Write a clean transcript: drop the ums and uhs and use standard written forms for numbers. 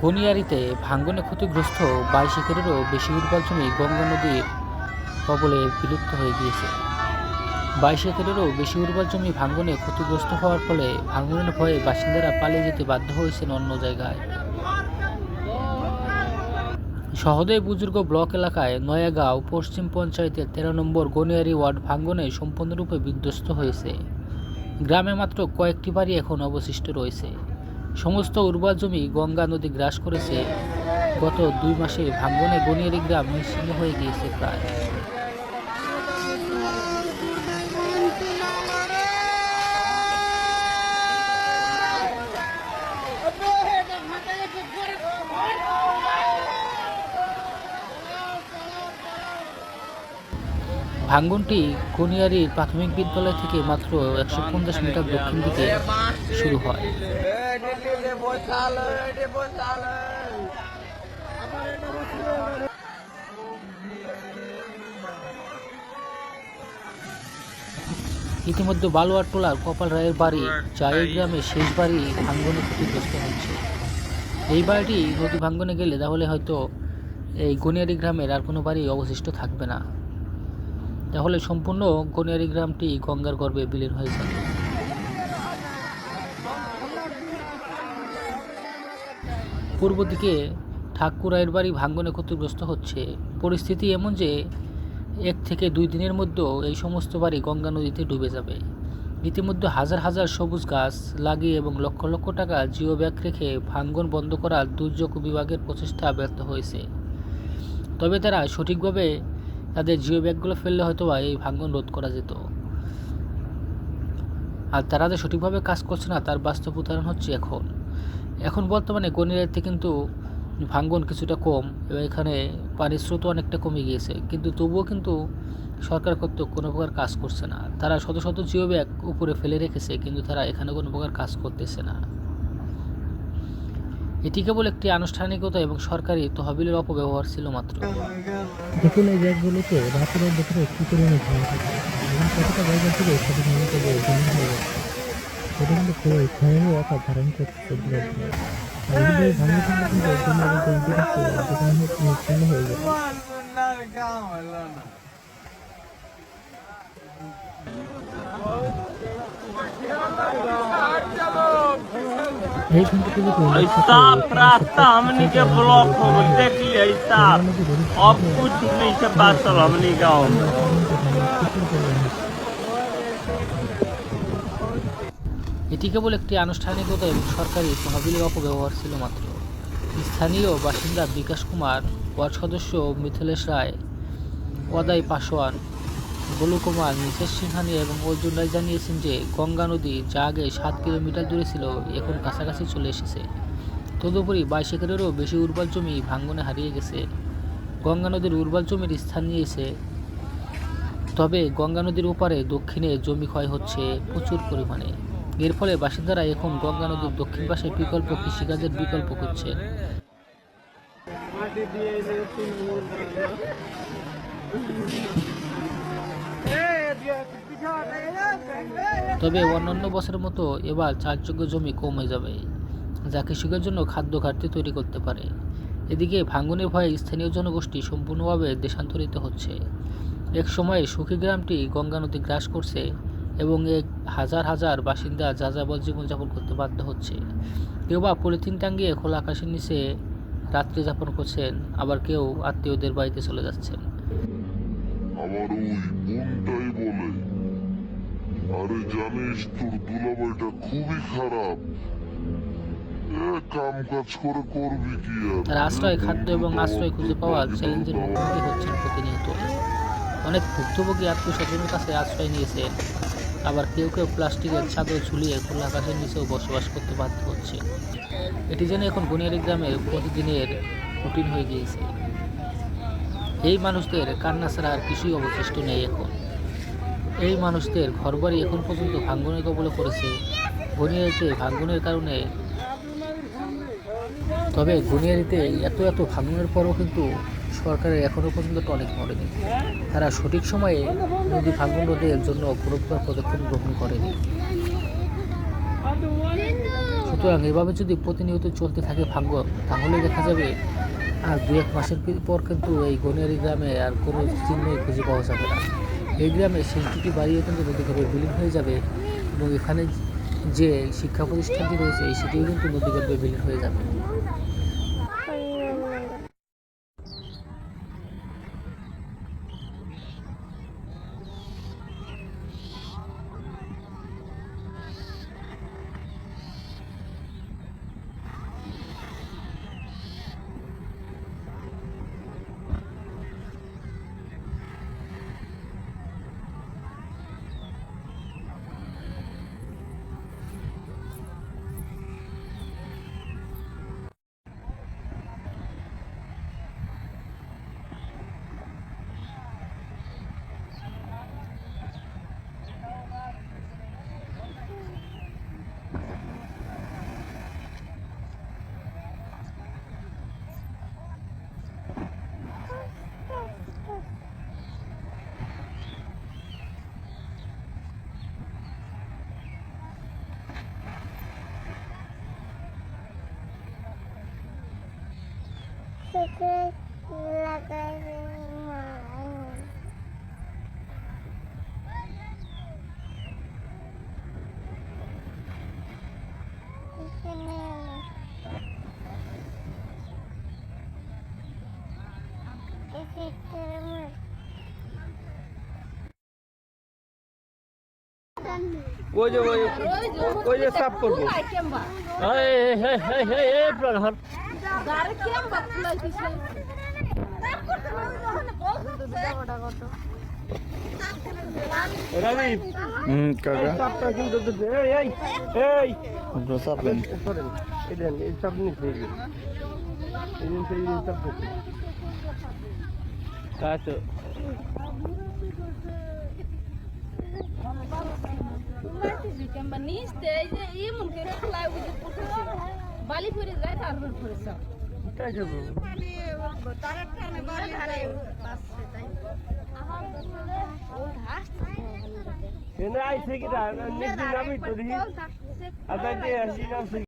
গনিয়ারিতে ভাঙ্গনে ক্ষতিগ্রস্ত 22 একরেরও বেশি উর্বর জমি গঙ্গা নদীর কবলে বিলুপ্ত হয়ে গিয়েছে। 22 একরেরও বেশি উর্বর জমি ভাঙ্গনে ক্ষতিগ্রস্ত হওয়ার ফলে ভাঙ্গনের ভয়ে বাসিন্দারা পালিয়ে যেতে বাধ্য হয়েছেন অন্য জায়গায়। সহদেই বুজুর্গ ব্লক এলাকায় নয়াগাঁও পশ্চিম পঞ্চায়েতের 13 নম্বর গনিয়ারি ওয়ার্ড ভাঙ্গনে সম্পূর্ণরূপে বিধ্বস্ত হয়েছে। গ্রামে মাত্র কয়েকটি বাড়ি এখন অবশিষ্ট রয়েছে। সমস্ত উর্বর জমি গঙ্গা নদী গ্রাস করেছে। গত 2 মাসে ভাঙ্গনে গনিয়ারি গ্রাম নিশ্চিহ্ন হয়ে গিয়েছে প্রায়। ভাঙ্গনটি গনিয়ারির প্রাথমিক বিদ্যালয় থেকে মাত্র 150 মিটার দক্ষিণ দিকে শুরু হয়। ইতিমধ্যে বালুয়ার টোলার কপাল রায়ের বাড়ি, যা এই গ্রামের শেষ বাড়ি, ভাঙ্গনে ক্ষতিগ্রস্ত হচ্ছে। এই বাড়িটি নদী ভাঙ্গনে গেলে তাহলে হয়তো এই গনিয়ারি গ্রামের আর কোনো বাড়ি অবশিষ্ট থাকবে না। তাহলে সম্পূর্ণ গনিয়ারি গ্রামটি গঙ্গার গর্ভে বিলীন হয়ে যাবে। পূর্ব দিকে ঠাকুরাইয়ের বাড়ি ভাঙ্গনে ক্ষতিগ্রস্ত হচ্ছে। পরিস্থিতি এমন যে 1 থেকে 2 দিনের মধ্যে এই সমস্ত বাড়ি গঙ্গা নদীতে ডুবে যাবে। ইতিমধ্যে হাজার হাজার সবুজ গাছ লাগিয়ে এবং লক্ষ লক্ষ টাকা জিও ব্যাগ রেখে ভাঙ্গন বন্ধ করার দুর্যোগ বিভাগের প্রচেষ্টা ব্যর্থ হয়েছে। তবে তারা সঠিকভাবে তাদের জিও ব্যাগগুলো ফেললে হয়তো এই ভাঙ্গন রোধ করা যেত। আর তারা যে সঠিকভাবে কাজ করছে না তার বাস্তব উদাহরণ হচ্ছে এখন বর্তমানে গনিয়ারিতে কিন্তু ভাঙ্গন কিছুটা কম এবং এখানে পানির স্রোত অনেকটা কমে গিয়েছে, কিন্তু তবুও কিন্তু সরকার কর্তৃক কোনো প্রকার কাজ করছে না। তারা শত শত জিও ব্যাগ উপরে ফেলে রেখেছে, কিন্তু তারা এখানে কোনো প্রকার কাজ করতেছে না। এটি কেবল একটি আনুষ্ঠানিকতা এবং সরকারি তহবিলের অপব্যবহার ছিল মাত্র। দেখুন এই ব্যাগগুলোতে রাতের ভেতরে কী পরিমাণে ভাঙা থাকে এবং কতটা জায়গা থেকে সঠিক মতো জমি হয়ে যাচ্ছে, সেটা কিন্তু খুবই ভয়াবহ আকার ধারণ করছে ব্যাগগুলো। আর এইভাবে ভাঙলে কিন্তু একদম নিচ্ছিন্ন হয়ে যাবে। ऐसा रास्ता हमनी के ब्लॉक हो देख लिया ऐसा अब कुछ नहीं से बात चल हमनी गाँव में। এটি কেবল একটি আনুষ্ঠানিকতা এবং সরকারি তহবিলের অপব্যবহার ছিল মাত্র। স্থানীয় বাসিন্দা বিকাশ কুমার, ওয়ার্ড সদস্য মিথিলেশ রায়, ওয়াদাই পাসওয়ান, গোলু কুমার, মিসেস সিংহানি এবং অর্জুন রায় জানিয়েছেন যে গঙ্গা নদী যা আগে 7 কিলোমিটার দূরে ছিল এখন কাছাকাছি চলে এসেছে। তদুপরি 22 একরেরও বেশি উর্বর জমি ভাঙ্গনে হারিয়ে গেছে। গঙ্গা নদীর উর্বর জমির স্থান নিয়েছে, তবে গঙ্গা নদীর ওপারে দক্ষিণে জমি ক্ষয় হচ্ছে প্রচুর পরিমাণে। এর ফলে বাসিন্দারা এখন গঙ্গা নদীর দক্ষিণ পাশে বিকল্প কৃষিকাজের বিকল্প করছে। তবে অন্যান্য বছরের মতো এবার চাষযোগ্য জমি কমে যাবে, যা কৃষকের জন্য খাদ্য ঘাটতি তৈরি করতে পারে। এদিকে ভাঙ্গনের ভয়ে স্থানীয় জনগোষ্ঠী সম্পূর্ণভাবে দেশান্তরিত হচ্ছে। এক সময়ে সুখী গ্রামটি গঙ্গা নদী গ্রাস করছে এবং হাজার হাজার বাসিন্দা যাযাবর জীবনযাপন করতে বাধ্য হচ্ছে। কেউ বা পলিথিন টাঙ্গিয়ে খোলা আকাশের নিচে রাত্রি যাপন করছেন, আবার কেউ আত্মীয়দের বাড়িতে চলে যাচ্ছেন। আমার ওই মনটাই বলে, আরে জানিস তোর দুলাভাইটা খুবই খারাপ, কাম কাজ করে করবি কি আর। তার আশ্রয়, খাদ্য এবং আশ্রয় খুঁজে পাওয়া চ্যালেঞ্জের মুখোমুখি হচ্ছেন প্রতিনিয়ত। অনেক ভুক্তভোগী আত্মীয় স্বজনের কাছে আশ্রয় নিয়েছেন, আবার কেউ কেউ প্লাস্টিকের চাদর ঝুলিয়ে খোলা আকাশের নিচেও বসবাস করতে বাধ্য হচ্ছে। এটি যেন এখন গনিয়ারি গ্রামের প্রতিদিনের রুটিন হয়ে গিয়েছে। এই মানুষদের কান্না ছাড়া আর কিছুই অবশিষ্ট নেই এখন। এই মানুষদের ঘরবাড়ি এখন পর্যন্ত ভাঙ্গনের কবলে পড়েছে গনিয়ারিতে ভাঙ্গনের কারণে। তবে গনিয়ারিতে এত ভাঙ্গনের পরও কিন্তু সরকারের এখনও পর্যন্ত টনিক মরেনি। তারা সঠিক সময়ে নদী ভাঙন রোধের জন্য কোনো প্রকার পদক্ষেপ গ্রহণ করেনি। সুতরাং এভাবে যদি প্রতিনিয়ত চলতে থাকে ভাঙন, তাহলে দেখা যাবে আর 2-1 মাসের পর কিন্তু এই গনিয়ারি গ্রামে আর কোনো চিহ্নই খুঁজে পাওয়া যাবে না। এই গ্রামে সেন্সিটিভ বাড়িও কিন্তু নদীগর্ভে বিলীন হয়ে যাবে এবং এখানে যে শিক্ষা প্রতিষ্ঠানটি রয়েছে সেটিও কিন্তু নদীগর্ভে বিলীন হয়ে যাবে। ওই যে সাফ করবো সাপটা কিন্তু বালি করে যায় তারপর করে সব আইছে কি না আমি তো দিই